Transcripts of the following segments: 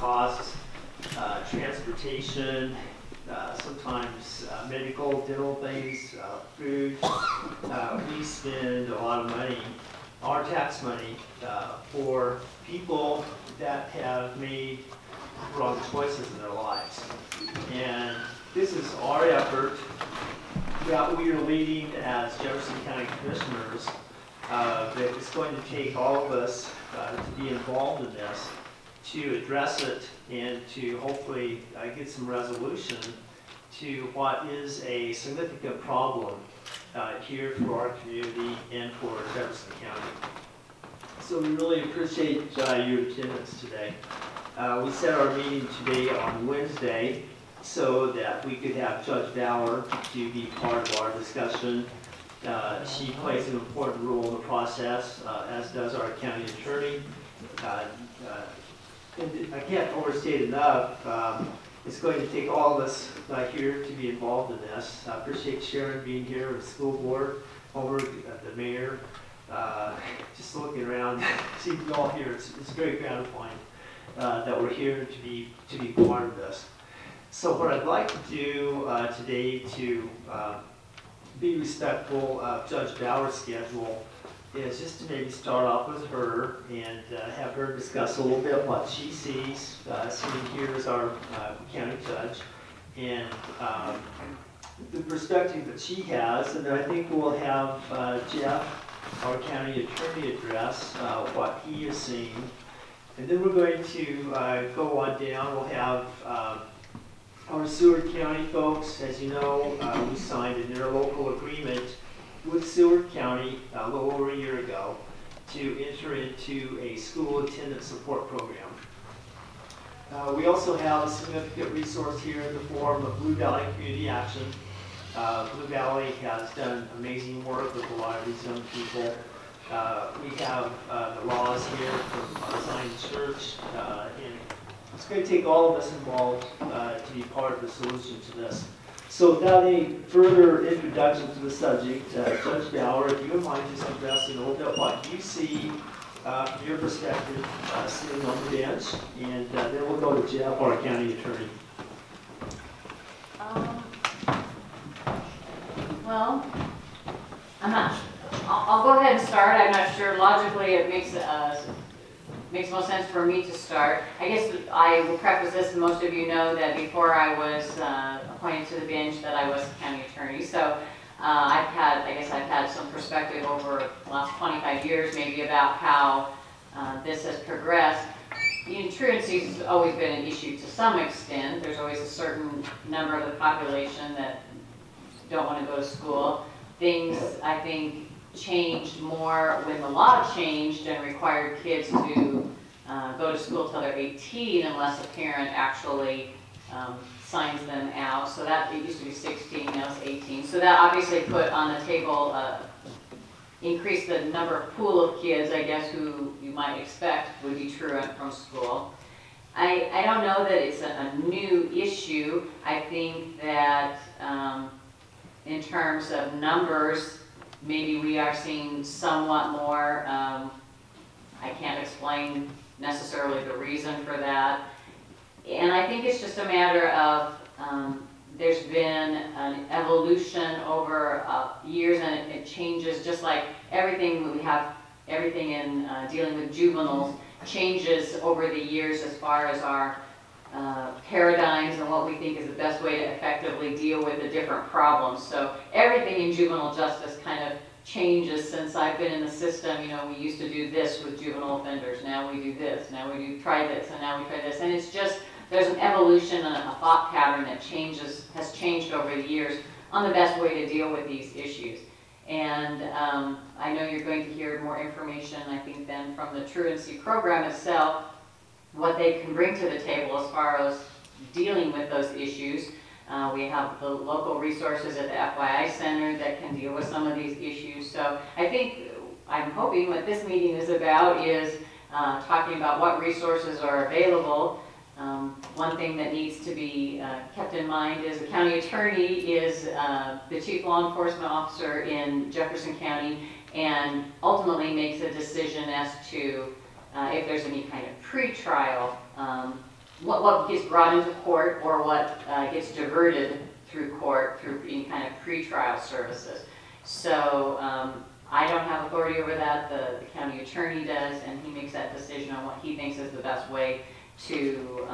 costs, transportation, sometimes medical, dental things, food. We spend a lot of money, our tax money, for people that have made wrong choices in their lives. And this is our effort that we are leading as Jefferson County Commissioners, that it's going to take all of us to be involved in this, to address it and to hopefully get some resolution to what is a significant problem here for our community and for Jefferson County. So we really appreciate your attendance today. We set our meeting today on Wednesday so that we could have Judge Bauer to be part of our discussion. She plays an important role in the process, as does our county attorney. And I can't overstate enough, it's going to take all of us here to be involved in this. I appreciate Sharon being here, the school board, over the mayor. Just looking around, seeing you all here, it's very gratifying that we're here to be part of this. So what I'd like to do today to be respectful of Judge Bauer's schedule is just to maybe start off with her and have her discuss a little bit what she sees, sitting here as our county judge, and the perspective that she has. And then I think we'll have Jeff, our county attorney, address what he is seeing. And then we're going to go on down. We'll have our Seward County folks. As you know, we signed an interlocal agreement with Seward County a little over a year ago to enter into a school attendance support program. We also have a significant resource here in the form of Blue Valley Community Action. Blue Valley has done amazing work with a lot of these young people. We have the laws here from Zion Church, and it's going to take all of us involved to be part of the solution to this. So without any further introduction to the subject, Judge Bauer, if you would mind just addressing a little bit what you see from your perspective sitting on the bench, and then we'll go to Jeff, our county attorney. Well, I'll go ahead and start. I'm not sure logically it makes most sense for me to start. I guess I will preface this, and most of you know that before I was appointed to the bench that I was a county attorney. So I guess I've had some perspective over the last 25 years maybe about how this has progressed. Truancy has always been an issue to some extent. There's always a certain number of the population that don't want to go to school. Things, I think, changed more when the law changed and required kids to go to school till they're 18 unless a parent actually signs them out. So that, it used to be 16, now it's 18. So that obviously put on the table, increased the number of pool of kids, I guess, who you might expect would be truant from school. I don't know that it's a new issue. I think that in terms of numbers, maybe we are seeing somewhat more. I can't explain necessarily the reason for that. And I think it's just a matter of there's been an evolution over years, and it changes just like everything. We have everything in dealing with juveniles changes over the years as far as our paradigms and what we think is the best way to effectively deal with the different problems. So everything in juvenile justice kind of changes since I've been in the system. You know, we used to do this with juvenile offenders, now we do this, now we do try this, and now we try this. And it's just, there's an evolution and a thought pattern that has changed over the years on the best way to deal with these issues. And I know you're going to hear more information, I think, then from the Truancy program itself, what they can bring to the table as far as dealing with those issues. We have the local resources at the FYI Center that can deal with some of these issues. So I think, I'm hoping what this meeting is about is talking about what resources are available. One thing that needs to be kept in mind is the county attorney is the chief law enforcement officer in Jefferson County and ultimately makes a decision as to if there's any kind of pre-trial what gets brought into court or what gets diverted through court through any kind of pretrial services. So I don't have authority over that. The county attorney does, and he makes that decision on what he thinks is the best way to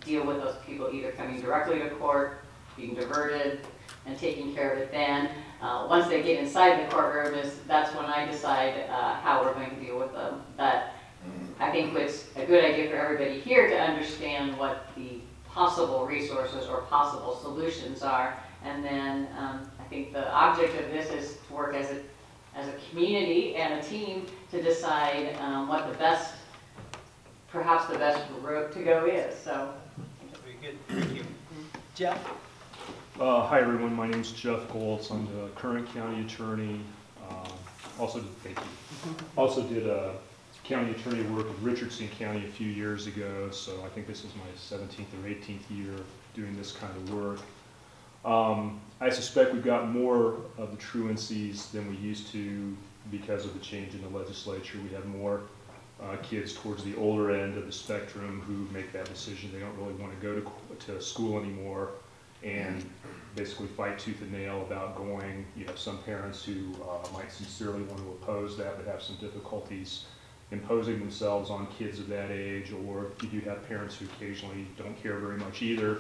deal with those people, either coming directly to court, being diverted, and taking care of it then. Once they get inside the courtroom, that's when I decide how we're going to deal with them. But I think it's a good idea for everybody here to understand what the possible resources or possible solutions are. And then I think the object of this is to work as a community and a team to decide what the best, perhaps the best route to go is. So. Very good, thank you. Jeff? Hi everyone, my name is Jeff Goltz. I'm the current county attorney. Thank you. Also did county attorney work in Richardson County a few years ago, so I think this is my 17th or 18th year doing this kind of work. I suspect we've got more of the truancies than we used to because of the change in the legislature. We have more kids towards the older end of the spectrum who make that decision. They don't really want to go to school anymore and basically fight tooth and nail about going. You have some parents who might sincerely want to oppose that but have some difficulties imposing themselves on kids of that age, or you do have parents who occasionally don't care very much either,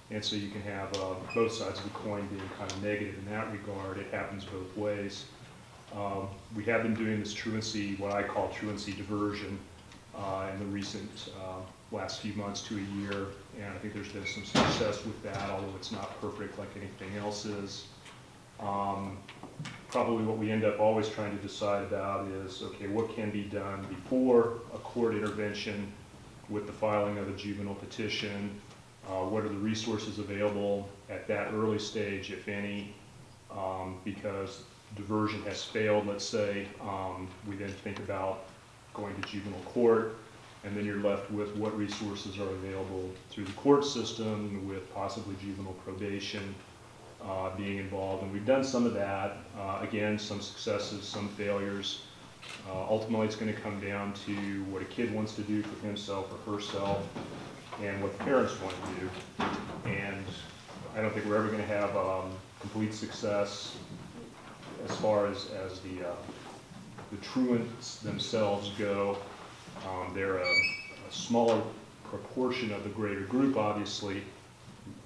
and so you can have both sides of the coin being kind of negative in that regard. It happens both ways. We have been doing this truancy, what I call truancy diversion, in the recent last few months to a year, and I think there's been some success with that, although it's not perfect like anything else is. Probably what we end up always trying to decide about is, okay, what can be done before a court intervention with the filing of a juvenile petition? What are the resources available at that early stage, if any? Because diversion has failed, let's say, we then think about going to juvenile court, and then you're left with what resources are available through the court system, with possibly juvenile probation being involved. And we've done some of that. Again, some successes, some failures. Ultimately, it's going to come down to what a kid wants to do for himself or herself and what the parents want to do. And I don't think we're ever going to have complete success as far as the truants themselves go. They're a smaller proportion of the greater group, obviously.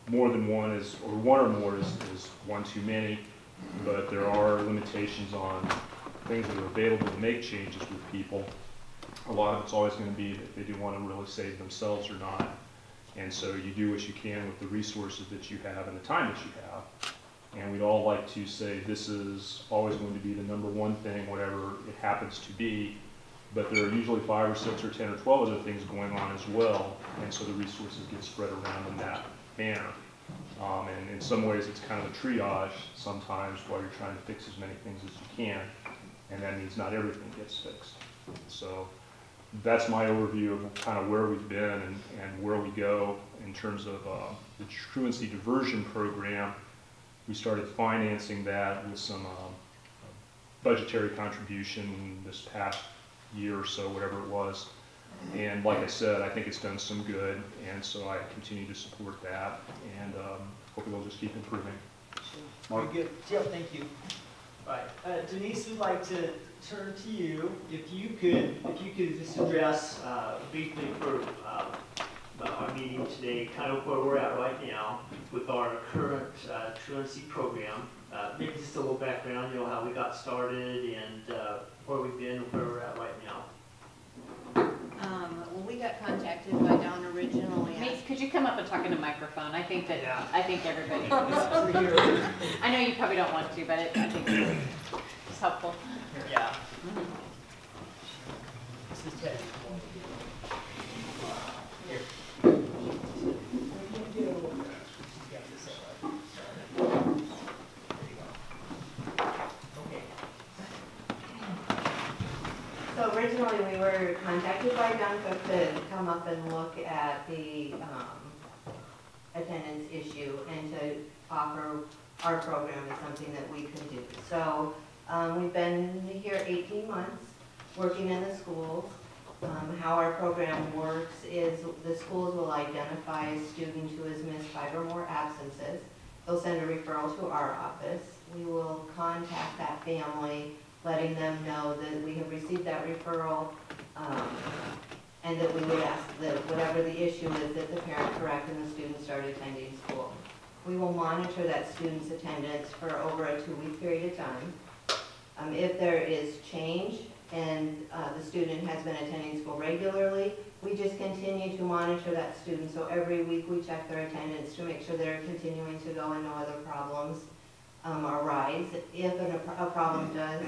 More than one is, or one or more is one too many, but there are limitations on things that are available to make changes with people. A lot of it's always going to be if they do want to really save themselves or not. And so you do what you can with the resources that you have and the time that you have. And we'd all like to say this is always going to be the number one thing, whatever it happens to be. But there are usually 5 or 6 or 10 or 12 other things going on as well. And so the resources get spread around in that manner. And in some ways it's kind of a triage sometimes while you're trying to fix as many things as you can. And that means not everything gets fixed. So that's my overview of kind of where we've been and where we go in terms of the truancy diversion program. We started financing that with some budgetary contribution this past year or so, whatever it was. And like I said, I think it's done some good, and so I continue to support that, and hope it'll just keep improving. Very good. Jeff, thank you. All right, Denise, we'd like to turn to you. If you could just address briefly for our meeting today, kind of where we're at right now with our current truancy program. Maybe just a little background, you know, how we got started and where we've been and where we're at right now. Well, we got contacted by Don originally. Mace, could you come up and talk in a microphone? I think that, Yeah. I think everybody knows. I know you probably don't want to, but I think it's helpful. Yeah. This is Teddy. Here. So originally we were contacted by Don Cook to come up and look at the attendance issue and to offer our program as something that we could do. So we've been here 18 months working in the schools. How our program works is the schools will identify a student who has missed 5 or more absences. They'll send a referral to our office. We will contact that family, letting them know that we have received that referral, and that we would ask that whatever the issue is, that the parent correct and the student start attending school. We will monitor that student's attendance for over a 2-week period of time. If there is change and the student has been attending school regularly, we just continue to monitor that student. So every week we check their attendance to make sure they're continuing to go and no other problems arise. If a problem does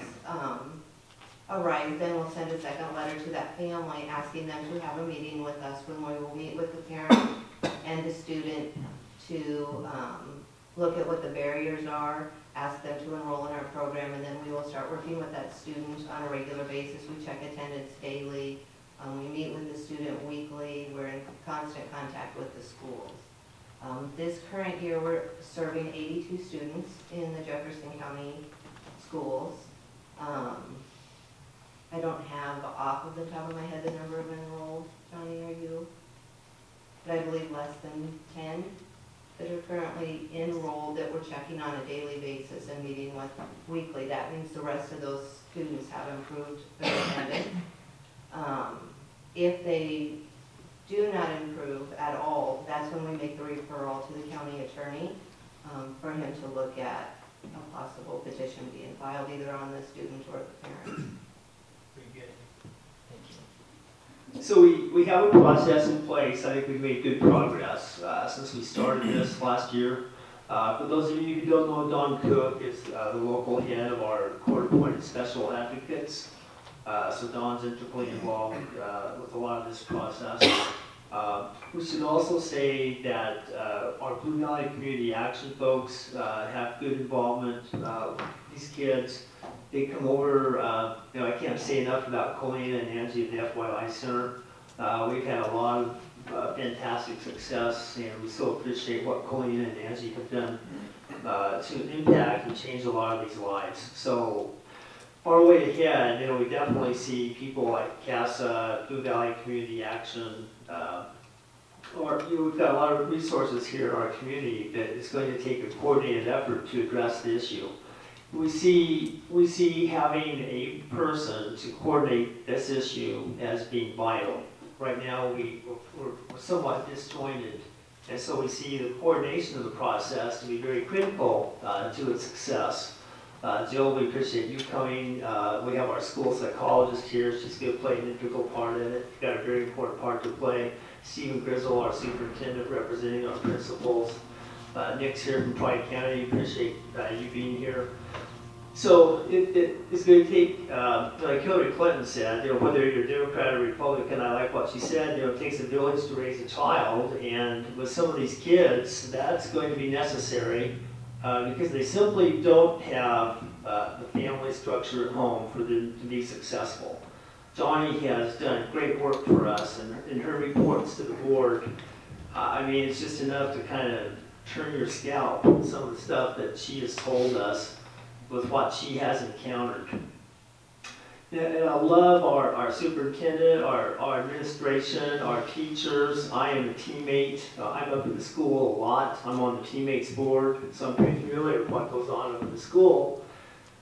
arise, then we'll send a second letter to that family asking them to have a meeting with us when we will meet with the parent and the student to look at what the barriers are, ask them to enroll in our program, and then we will start working with that student on a regular basis. We check attendance daily. We meet with the student weekly. We're in constant contact with the schools. This current year, we're serving 82 students in the Jefferson County schools. I don't have off of the top of my head the number of enrolled. Johnny, are you? But I believe less than 10 that are currently enrolled that we're checking on a daily basis and meeting with weekly. That means the rest of those students have improved their attendance. If they do not improve at all, that's when we make the referral to the county attorney for him to look at a possible petition being filed either on the student or the parent. Pretty good. Thank you. So we have a process in place. I think we've made good progress since we started this last year. For those of you who don't know, Don Cook is the local head of our court-appointed special advocates. So Don's integrally involved with a lot of this process. We should also say that our Blue Valley Community Action folks have good involvement. These kids, they come over, I can't say enough about Colleen and Angie at the FYI Center. We've had a lot of fantastic success, and we so appreciate what Colleen and Angie have done to impact and change a lot of these lives. So our way ahead, we definitely see people like CASA, Blue Valley Community Action, we've got a lot of resources here in our community that is going to take a coordinated effort to address the issue. We see having a person to coordinate this issue as being vital. Right now, we're somewhat disjointed, and so we see the coordination of the process to be very critical to its success. Jill, we appreciate you coming. We have our school psychologist here. She's going to play an integral part in it. She's got a very important part to play. Stephen Grizzle, our superintendent, representing our principals. Nick's here from Pride County. Appreciate you being here. So it's going to take, like Hillary Clinton said, whether you're Democrat or Republican, I like what she said, it takes a village to raise a child, and with some of these kids, that's going to be necessary because they simply don't have the family structure at home for them to be successful. Johnny has done great work for us, and in her reports to the board, it's just enough to kind of turn your scalp on some of the stuff that she has told us with what she has encountered. And I love our superintendent, our administration, our teachers. I am a teammate. I'm up at the school a lot. I'm on the teammates board, so I'm pretty familiar with what goes on up at the school.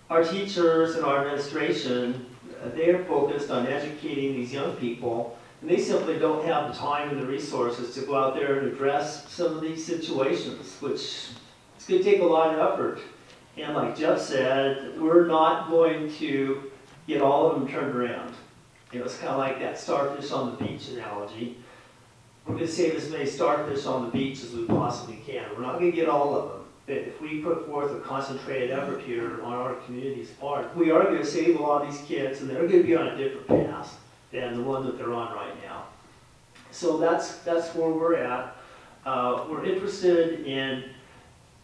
Our teachers and our administration, they are focused on educating these young people, and they simply don't have the time and the resources to go out there and address some of these situations, which it's going to take a lot of effort. And like Jeff said, we're not going to get all of them turned around. It's kind of like that starfish on the beach analogy. We're going to save as many starfish on the beach as we possibly can. We're not going to get all of them. But if we put forth a concentrated effort here on our community's part, we are going to save a lot of these kids, and they're going to be on a different path than the one that they're on right now. So that's where we're at. We're interested in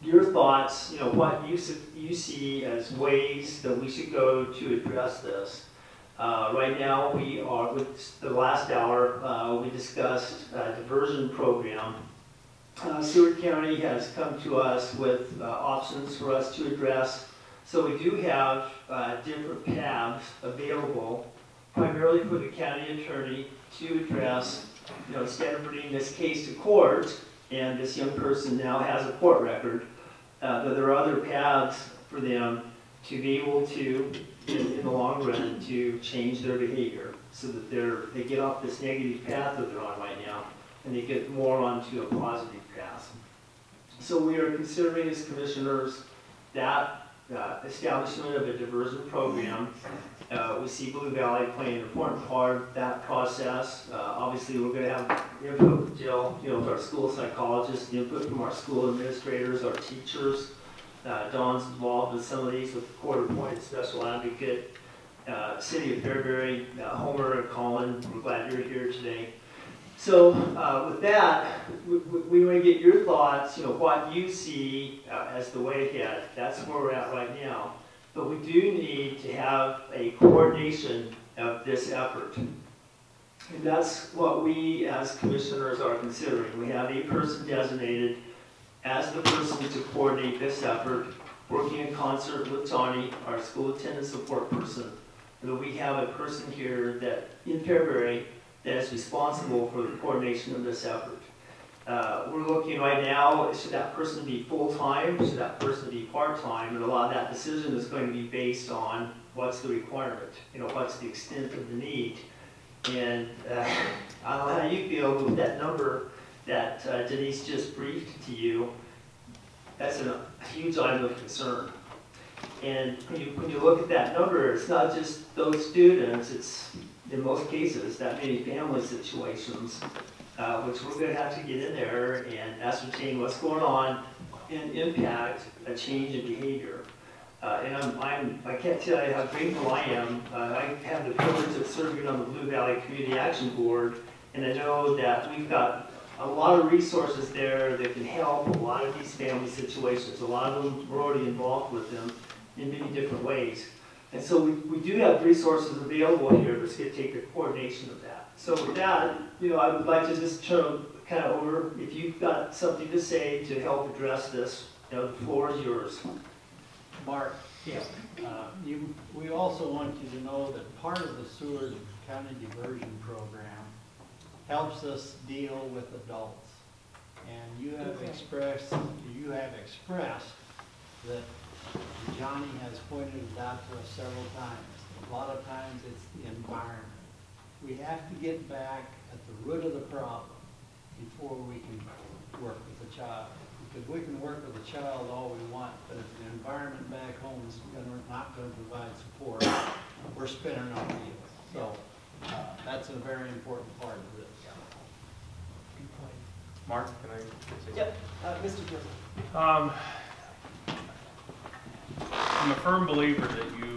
your thoughts, what you see as ways that we should go to address this. Right now, we are, with the last hour, we discussed a diversion program. Seward County has come to us with options for us to address. So we do have different paths available primarily for the county attorney to address, instead of bringing this case to court, and this young person now has a court record, that there are other paths for them to be able to, in the long run, to change their behavior so that they get off this negative path that they're on right now and they get more onto a positive path. So we are considering as commissioners that establishment of a diversion program. We see Blue Valley playing an important part of that process. Obviously, we're going to have input from Jill, with our school psychologists, the input from our school administrators, our teachers. Dawn's involved with some of these with the court-appointed special advocate. City of Fairbury, Homer and Colin, we're glad you're here today. So with that, we want to get your thoughts, what you see as the way ahead. That's where we're at right now. But we do need to have a coordination of this effort. And that's what we as commissioners are considering. We have a person designated as the person to coordinate this effort, working in concert with Tawny, our school attendance support person. And we have a person here that in Fairbury that is responsible for the coordination of this effort. We're looking right now, should that person be full-time, should that person be part-time, and a lot of that decision is going to be based on what's the requirement, what's the extent of the need. And I don't know how you feel, but with that number that Denise just briefed to you, that's a huge item of concern. And when you look at that number, it's not just those students, it's in most cases that many family situations, which we're going to have to get in there and ascertain what's going on and impact a change in behavior. And I can't tell you how grateful I am. I have the privilege of serving on the Blue Valley Community Action Board, and I know that we've got a lot of resources there that can help a lot of these family situations. A lot of them, we're already involved with them in many different ways. And so we do have resources available here that's going to take the coordination of that. So with that, I would like to just turn kind of over, if you've got something to say to help address this, the floor is yours. Mark, Yes. We also want you to know that part of the Seward County Diversion Program helps us deal with adults. And you have expressed that Johnny has pointed it out to us several times. A lot of times it's the environment. We have to get back at the root of the problem before we can work with the child. Because we can work with the child all we want, but if the environment back home is not going to provide support, we're spinning our wheels. So that's a very important part of this. Good point. Mark, can I say Yep, Mr. Jefferson. I'm a firm believer that you